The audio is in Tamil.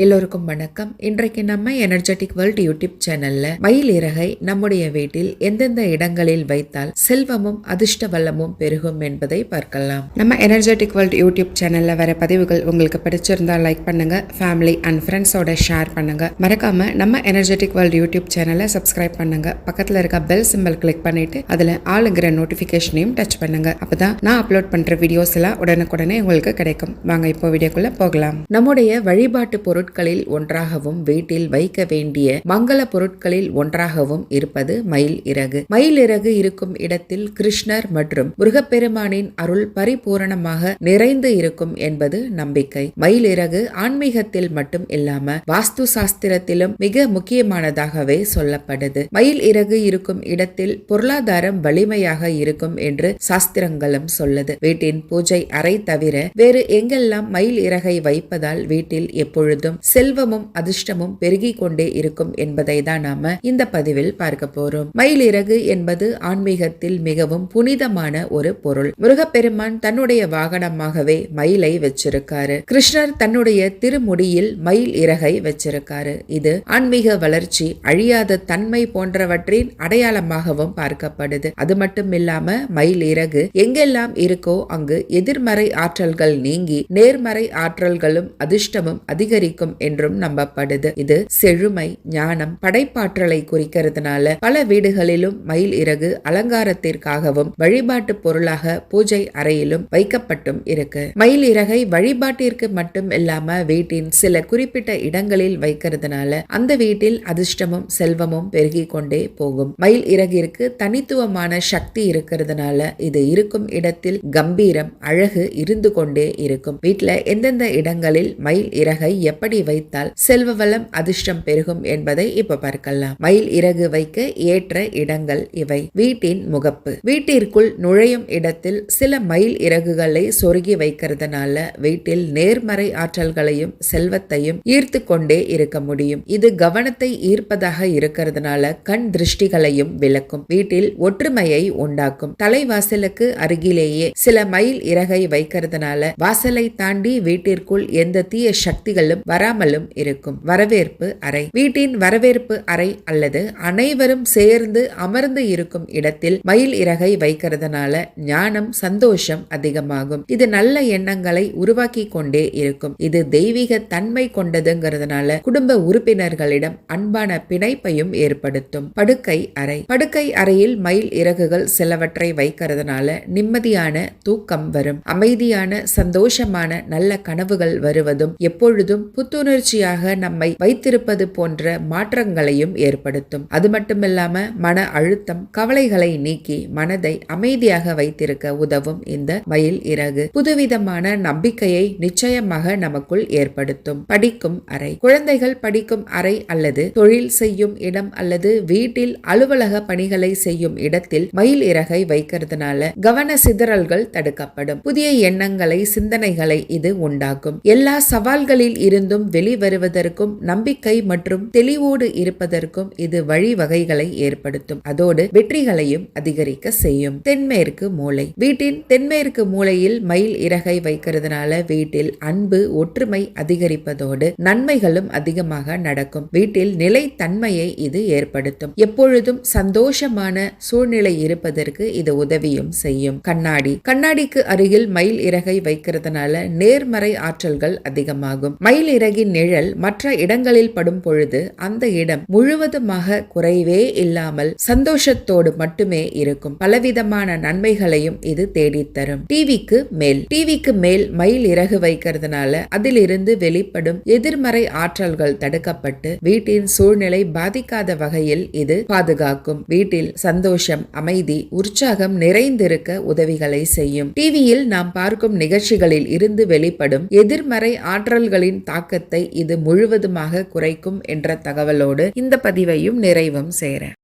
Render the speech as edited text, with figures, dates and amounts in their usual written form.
எல்லோருக்கும் வணக்கம். இன்றைக்கு நம்ம எனர்ஜெட்டிக் வேர்ல்ட் யூடியூப் சேனல்ல மயில் இறகை நம்முடைய வீட்டில் எந்தெந்த இடங்களில் வைத்தால் செல்வமும் அதிர்ஷ்ட வல்லமும் பெருகும் என்பதை பார்க்கலாம். நம்ம எனர்ஜெட்டிக் வேர்ல்ட் யூடியூப் சேனல்ல வர பதிவுகள் உங்களுக்கு பிடிச்சிருந்தா லைக் பண்ணுங்க, ஃபேமிலி அண்ட் ஃப்ரெண்ட்ஸோட ஷேர் பண்ணுங்க. மறக்காம நம்ம எனர்ஜெட்டிக் வேர்ல்ட் யூடியூப் சேனலை சப்ஸ்கிரைப் பண்ணுங்க. பக்கத்துல இருக்க பெல் சிம்பல் கிளிக் பண்ணிட்டு அதுல ஆளுங்கிற நோட்டிபிகேஷனையும் டச் பண்ணுங்க. அப்பதான் நான் அப்லோட் பண்ற வீடியோஸ் எல்லாம் உடனுக்குடனே உங்களுக்கு கிடைக்கும். வாங்க இப்போ வீடியோக்குள்ள போகலாம். நம்முடைய வழிபாட்டு பொருட்களில் ஒன்றாகவும் வீட்டில் வைக்க வேண்டிய மங்கள பொருட்களில் ஒன்றாகவும் இருப்பது மயில் இறகு. மயில் இறகு இருக்கும் இடத்தில் கிருஷ்ணர் மற்றும் முருகப்பெருமானின் அருள் பரிபூரணமாக நிறைந்து இருக்கும் என்பது நம்பிக்கை. மயில் இறகு ஆன்மீகத்தில் மட்டும் இல்லாம வாஸ்து சாஸ்திரத்திலும் மிக முக்கியமானதாகவே சொல்லப்படுது. மயில் இறகு இருக்கும் இடத்தில் பொருளாதாரம் வலிமையாக இருக்கும் என்று சாஸ்திரங்களும் சொல்லுது. வீட்டின் பூஜை அறை தவிர வேறு எங்கெல்லாம் மயில் இறகை வைப்பதால் வீட்டில் எப்பொழுதும் செல்வமும் அதிர்ஷ்டமும் பெருகி கொண்டே இருக்கும் என்பதை தான் நாம இந்த பதிவில் பார்க்க போறோம். மயில் இறகு என்பது ஆன்மீகத்தில் மிகவும் புனிதமான ஒரு பொருள். முருகப்பெருமான் தன்னுடைய வாகனமாகவே மயிலை வச்சிருக்காரு. கிருஷ்ணர் தன்னுடைய திருமுடியில் மயில் இறகை வச்சிருக்காரு. இது ஆன்மீக வளர்ச்சி, அழியாத தன்மை போன்றவற்றின் அடையாளமாகவும் பார்க்கப்படுது. அது மட்டும் இல்லாம மயில் இறகு எங்கெல்லாம் இருக்கோ அங்கு எதிர்மறை ஆற்றல்கள் நீங்கி நேர்மறை ஆற்றல்களும் அதிர்ஷ்டமும் அதிகரிக்கும் என்றும் நம்பப்படுது. இது செழுமை, ஞானம், படைப்பாற்றலை குறிக்கிறதுனால பல வீடுகளிலும் மயில் இறகு அலங்காரத்திற்காகவும் வழிபாட்டு பொருளாக பூஜை அறையிலும் வைக்கப்பட்டும் இருக்கு. மயில் இறகை வழிபாட்டிற்கு மட்டும் இல்லாம வீட்டின் சில குறிப்பிட்ட இடங்களில் வைக்கிறதுனால அந்த வீட்டில் அதிர்ஷ்டமும் செல்வமும் பெருகி கொண்டே போகும். மயில் இறகிற்கு தனித்துவமான சக்தி இருக்கிறதுனால இது இருக்கும் இடத்தில் கம்பீரம், அழகு இருந்து கொண்டே இருக்கும். வீட்டுல எந்தெந்த இடங்களில் மயில் இறகை எப்படி வைத்தால் செல்வ வளம் அதிர்ஷ்டம் பெருகும் என்பதை இப்ப பார்க்கலாம். மயில் இறகு வைக்க ஏற்ற இடங்கள் இவை. வீட்டின் முகப்பு. வீட்டிற்குள் நுழையும் இடத்தில் சில மயில் இறகுகளை சொருகி வைக்கிறதுனால வீட்டில் நேர்மறை ஆற்றல்களையும் செல்வத்தையும் ஈர்த்து கொண்டே இருக்க முடியும். இது கவனத்தை ஈர்ப்பதாக இருக்கிறதுனால கண் திருஷ்டிகளையும் விளக்கும். வீட்டில் ஒற்றுமையை உண்டாக்கும். தலைவாசலுக்கு அருகிலேயே சில மயில் இறகை வைக்கிறதுனால வாசலை தாண்டி வீட்டிற்குள் எந்த தீய சக்திகளும் வராமலும் இருக்கும். வரவேற்பு அறை. வீட்டின் வரவேற்பு அறை அல்லது அனைவரும் சேர்ந்து அமர்ந்து இருக்கும் இடத்தில் மயில் இறகை வைக்கிறதுனால ஞானம், சந்தோஷம் அதிகமாகும். இது நல்ல எண்ணங்களை உருவாக்கி கொண்டே இருக்கும். இது தெய்வீக தன்மை கொண்டதுங்கிறதுனால குடும்ப உறுப்பினர்களிடம் அன்பான பிணைப்பையும் ஏற்படுத்தும். படுக்கை அறை. படுக்கை அறையில் மயில் இறகுகள் சிலவற்றை வைக்கிறதுனால நிம்மதியான தூக்கம் வரும். அமைதியான, சந்தோஷமான நல்ல கனவுகள் வருவதும் எப்பொழுதும் புத்துணர்ச்சியாக நம்மை வைத்திருப்பது போன்ற மாற்றங்களையும் ஏற்படுத்தும். அது மட்டுமில்லாம மன அழுத்தம், கவலைகளை நீக்கி மனதை அமைதியாக வைத்திருக்க உதவும் இந்த மயில் இறகு. புதுவிதமான நம்பிக்கையை நிச்சயமாக நமக்குள் ஏற்படுத்தும். படிக்கும் அறை. குழந்தைகள் படிக்கும் அறை அல்லது தொழில் செய்யும் இடம் அல்லது வீட்டில் அலுவலக பணிகளை செய்யும் இடத்தில் மயில் இறகை வைக்கிறதுனால கவன சிதறல்கள் தடுக்கப்படும். புதிய எண்ணங்களை, சிந்தனைகளை இது உண்டாக்கும். எல்லா சவால்களில் இருந்தும் வெளிவருவதற்கும் நம்பிக்கை மற்றும் தெளிவோடு இருப்பதற்கும் இது வழிவகைகளை ஏற்படுத்தும். அதோடு வெற்றிகளையும் அதிகரிக்க செய்யும். தென்மேற்கு மூலை. வீட்டின் தென்மேற்கு மூலையில் மயில் இறகை வைக்கிறதுனால வீட்டில் அன்பு, ஒற்றுமை அதிகரிப்பதோடு நன்மைகளும் அதிகமாக நடக்கும். வீட்டில் நிலைத்தன்மையை இது ஏற்படுத்தும். எப்பொழுதும் சந்தோஷமான சூழ்நிலை இருப்பதற்கு இது உதவியும் செய்யும். கண்ணாடி. கண்ணாடிக்கு அருகில் மயில் இறகை வைக்கிறதுனால நேர்மறை ஆற்றல்கள் அதிகமாகும். மயில் இறகின் நிழல் மற்ற இடங்களில் படும் பொழுது அந்த இடம் முழுவதுமாக குறைவே இல்லாமல் சந்தோஷத்தோடு மட்டுமே இருக்கும். பலவிதமான நன்மைகளையும் இது தேடித்தரும். டிவிக்கு மேல். டிவிக்கு மேல் மயில் இறகு வைக்கிறதுனால அதிலிருந்து வெளிப்படும் எதிர்மறை ஆற்றல்கள் தடுக்கப்பட்டு வீட்டின் சூழ்நிலை பாதிக்காத வகையில் இது பாதுகாக்கும். வீட்டில் சந்தோஷம், அமைதி, உற்சாகம் நிறைந்திருக்க உதவிகளை செய்யும். டிவியில் நாம் பார்க்கும் நிகழ்ச்சிகளில் இருந்து வெளிப்படும் எதிர்மறை ஆற்றல்களின் தாக்கத்தை இது முழுவதுமாக குறைக்கும் என்ற தகவலோடு இந்த பதிவையும் நிறைவும் செய்றேன்.